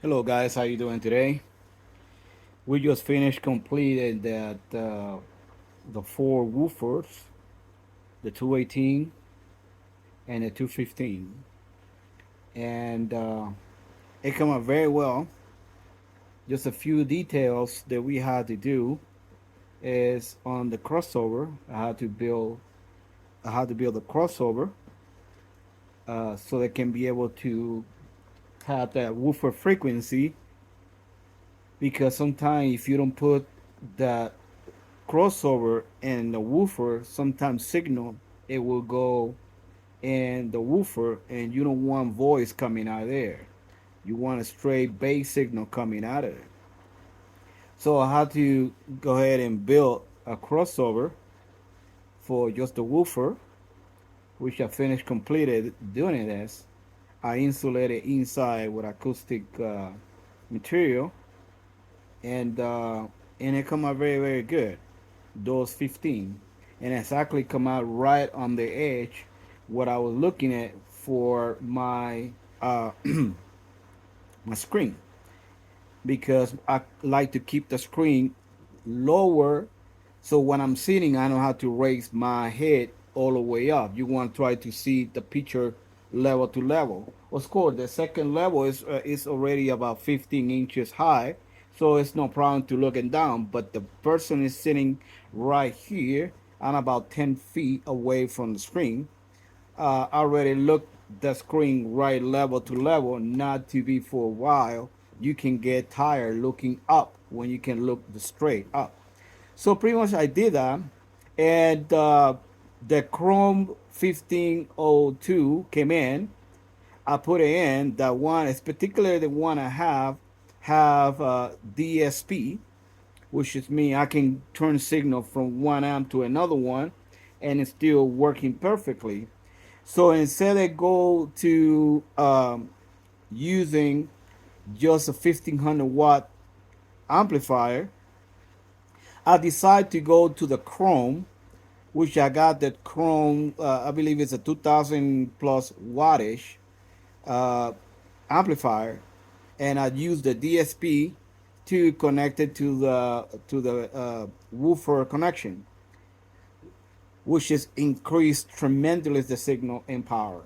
Hello guys, how you doing today? We just finished completed that the four woofers, the 218 and the 215, and it came out very well. Just a few details that we had to do is on the crossover. I had to build a crossover so they can be able to have that woofer frequency because sometimes if you don't put that crossover and the woofer sometimes signal it will go in the woofer and you don't want voice coming out of there. You want a straight bass signal coming out of it. So I had to go ahead and build a crossover for just the woofer, which I finished completed doing this. I insulated inside with acoustic material, and it come out very good. Those 15, and it's actually come out right on the edge what I was looking at for my my screen, because I like to keep the screen lower so when I'm sitting I don't have to raise my head all the way up. You want to try to see the picture level to level. Of course, the second level is already about 15 inches high, so it's no problem to looking down. But the person is sitting right here and about 10 feet away from the screen. Already look the screen right level to level, not to be for a while. You can get tired looking up when you can look the straight up. So pretty much I did that, and the Chrome 1502 came in. I put it in. That one is particularly the one I have DSP, which is me. I can turn signal from one amp to another one, and it's still working perfectly. So instead I go to using just a 1500 watt amplifier, I decide to go to the Chrome, which I got that Chrome, I believe it's a 2000 plus wattage uh, amplifier, and I use the DSP to connect it to the woofer connection, which is increased tremendously the signal in power.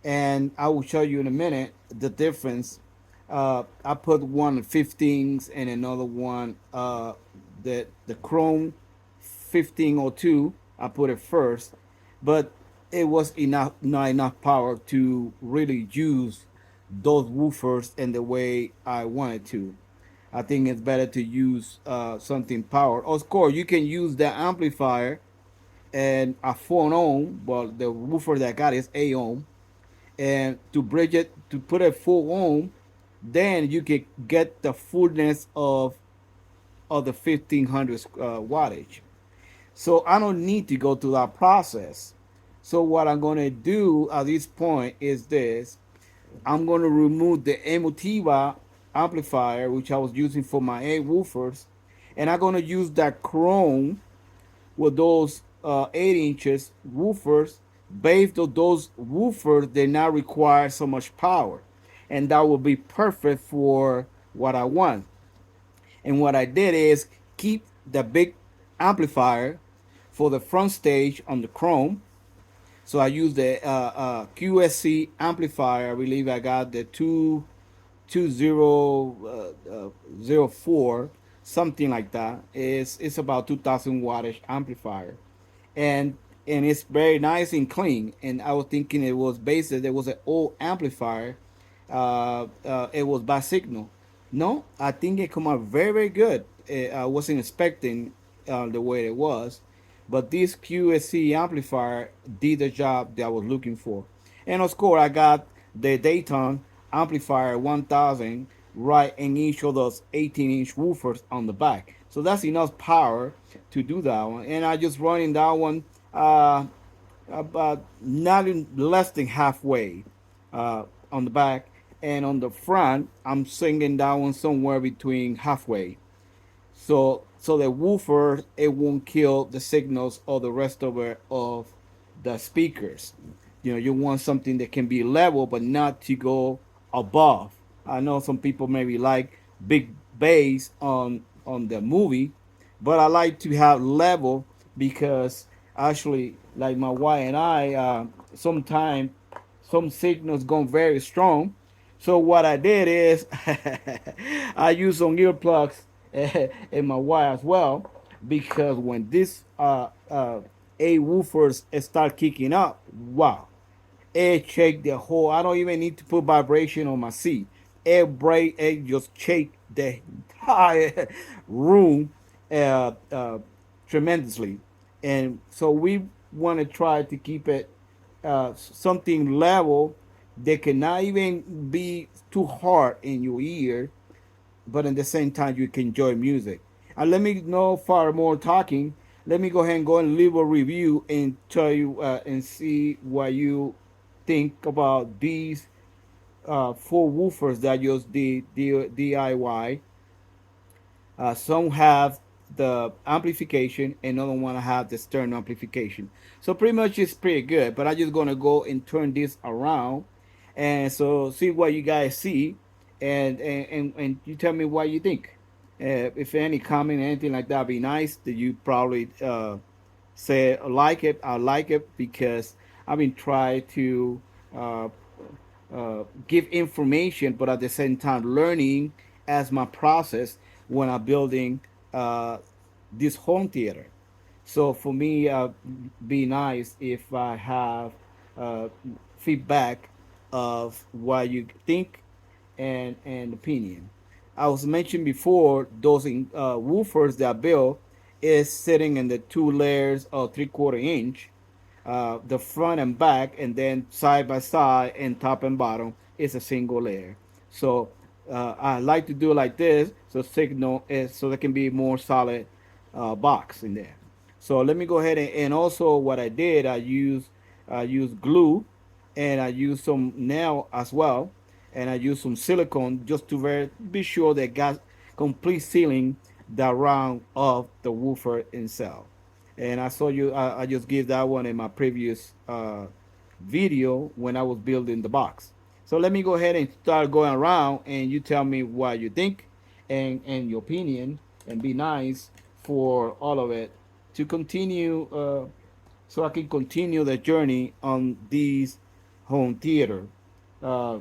And I will show you in a minute the difference. I put one 15s and another one the Chrome 1502. I put it first, but it was enough not enough power to really use those woofers in the way I wanted to. I think it's better to use something powered. Of course, you can use the amplifier and a 4 ohm, but the woofer that I got is 8 ohm, and to bridge it to put a full ohm, then you can get the fullness of the 1500 wattage. So I don't need to go through that process. So what I'm going to do at this point is this: I'm going to remove the Emotiva amplifier, which I was using for my 8 woofers, and I'm going to use that Chrome with those 8 inches woofers. Based on those woofers, they now require so much power, and that will be perfect for what I want. And what I did is keep the big amplifier for the front stage on the Chrome. So I used the QSC amplifier. I believe I got the 2004, something like that. It's about 2000 wattage amplifier, and it's very nice and clean. And I was thinking it was based. There was an old amplifier. It was by signal. No, I think it come out very good. I wasn't expecting the way it was, but this QSC amplifier did the job that I was looking for. And of course, I got the Dayton amplifier 1000 right in each of those 18-inch woofers on the back. So that's enough power to do that one. And I just running that one about not in less than halfway on the back, and on the front I'm singing that one somewhere between halfway. So the woofer it won't kill the signals or the rest of it of the speakers. You know, you want something that can be level but not to go above. I know some people maybe like big bass on the movie, but I like to have level because actually, like my wife and I, sometimes some signals go very strong. So what I did is I use some earplugs in my wire as well because when this A woofers start kicking up, wow, it shake the whole. I don't even need to put vibration on my seat. It just shake the entire room tremendously, and so we want to try to keep it something level that cannot even be too hard in your ear, but at the same time you can enjoy music. And let me know far more talking. Let me go ahead and go and leave a review and tell you and see what you think about these four woofers that use the DIY. Some have the amplification and other one have the stern amplification. So pretty much it's pretty good. But I'm just gonna go and turn this around and so see what you guys see and you tell me what you think. If any comment anything like that be nice, that you probably say I like it. I like it because I've been trying to uh, give information, but at the same time learning as my process when I'm building uh, this home theater. So for me, be nice if I have uh, feedback of what you think and opinion. I was mentioned before those woofers that I built is sitting in the two layers of 3/4 inch, the front and back, and then side by side and top and bottom is a single layer. So I like to do it like this, so signal is so there can be more solid box in there. So let me go ahead and also what I did, I used glue, and I used some nail as well, and I used some silicone just to be sure that got complete sealing the round of the woofer itself. And I saw you. I just gave that one in my previous video when I was building the box. So let me go ahead and start going around, and you tell me what you think and your opinion, and be nice for all of it to continue, so I can continue the journey on these home theater. Uh,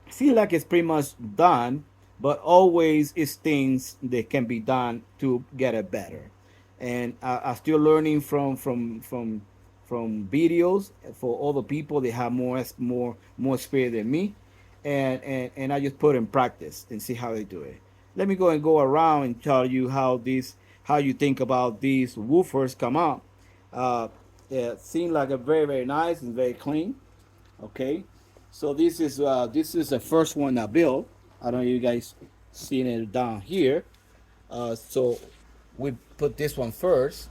Feel like it's pretty much done, but always is things that can be done to get it better. And I'm still learning from videos for other people that have more experience than me, and I just put in practice and see how they do it. Let me go and go around and tell you how you think about these woofers come out. Yeah, it seems like a very nice and very clean. Okay, so this is the first one I built. I don't know you guys seeing it down here. So we put this one first.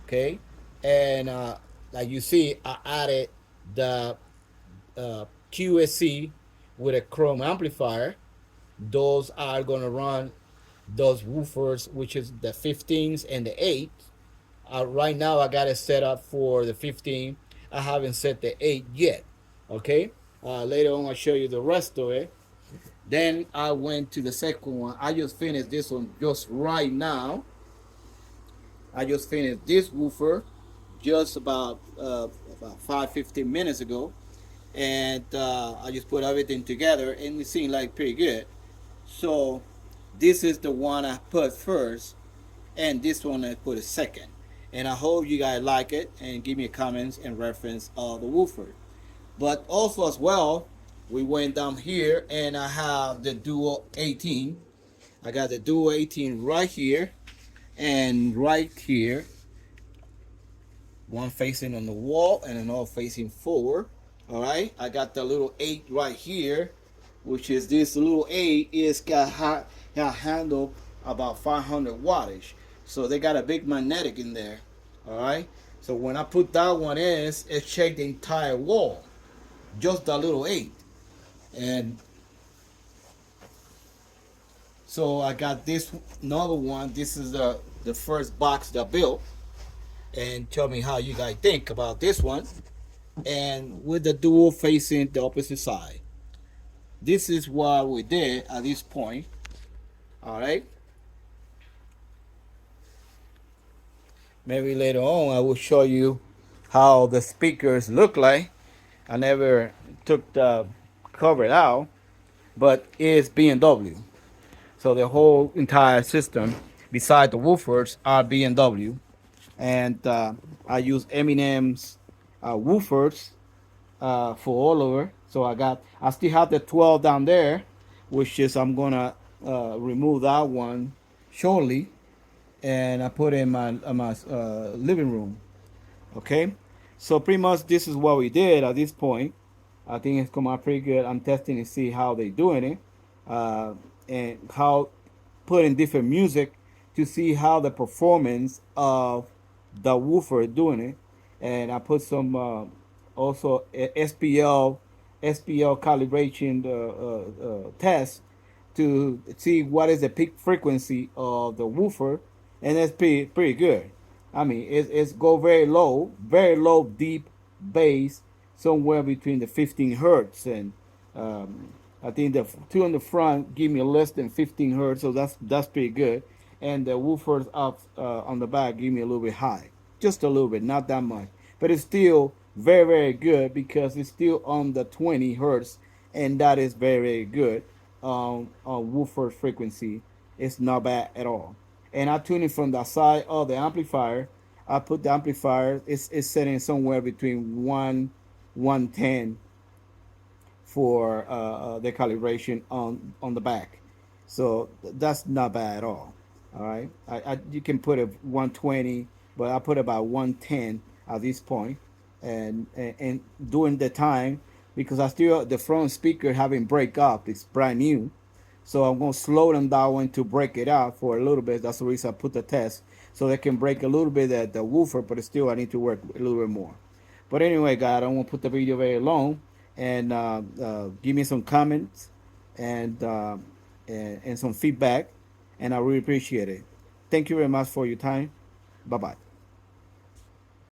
Okay, and like you see, I added the QSC with a Chrome amplifier. Those are gonna run those woofers, which is the 15s and the 8s. Right now, I got it set up for the 15. I haven't set the 8 yet. Okay. Later on, I'll show you the rest of it. Then I went to the second one. I just finished this one just right now. I just finished this woofer just about 5 15 minutes ago, and I just put everything together, and it seemed like pretty good. So this is the one I put first, and this one I put a second. And I hope you guys like it and give me comments and reference of the woofer. But also as well, we went down here and I have the Duo 18. I got the Duo 18 right here and right here. One facing on the wall and another facing forward. All right, I got the little 8 right here, which is this little 8 is got handle about 500 wattage. So they got a big magnetic in there. All right, so when I put that one in, it checked the entire wall, just the little 8. And so I got this another one. This is the first box that I built, and tell me how you guys think about this one. And with the dual facing the opposite side. this is what we did at this point. All right. Maybe later on I will show you how the speakers look like. I never took the cover out, but it's B&W. So the whole entire system, beside the woofers, are B&W, and I use Eminem's woofers for all over. So I still have the 12 down there, which is I'm gonna remove that one shortly, and I put it in my living room. Okay, so pretty much this is what we did at this point. I think it's come out pretty good. I'm testing to see how they doing it, and how putting different music to see how the performance of the woofer doing it. And I put some also SPL calibration test to see what is the peak frequency of the woofer, and it's pretty good. I mean, it's go very low, deep bass, somewhere between the 15 hertz, and um, I think the two in the front give me less than 15 hertz, so that's pretty good. And the woofers up on the back give me a little bit high, just a little bit, not that much, but it's still very good because it's still on the 20 hertz, and that is very good. On woofer frequency, it's not bad at all. And I tune it from the side of the amplifier. I put the amplifier. It's setting somewhere between 110 for the calibration on the back. So that's not bad at all. All right, you can put a 120, but I put about 110 at this point, and during the time, because I still the front speaker haven't break up. It's brand new, so I'm gonna slow them down to break it out for a little bit. That's the reason I put the test, so they can break a little bit at the woofer, but still I need to work a little bit more. But anyway, guys, I don't want to put the video very long, and give me some comments and, and some feedback, and I really appreciate it. Thank you very much for your time. Bye bye.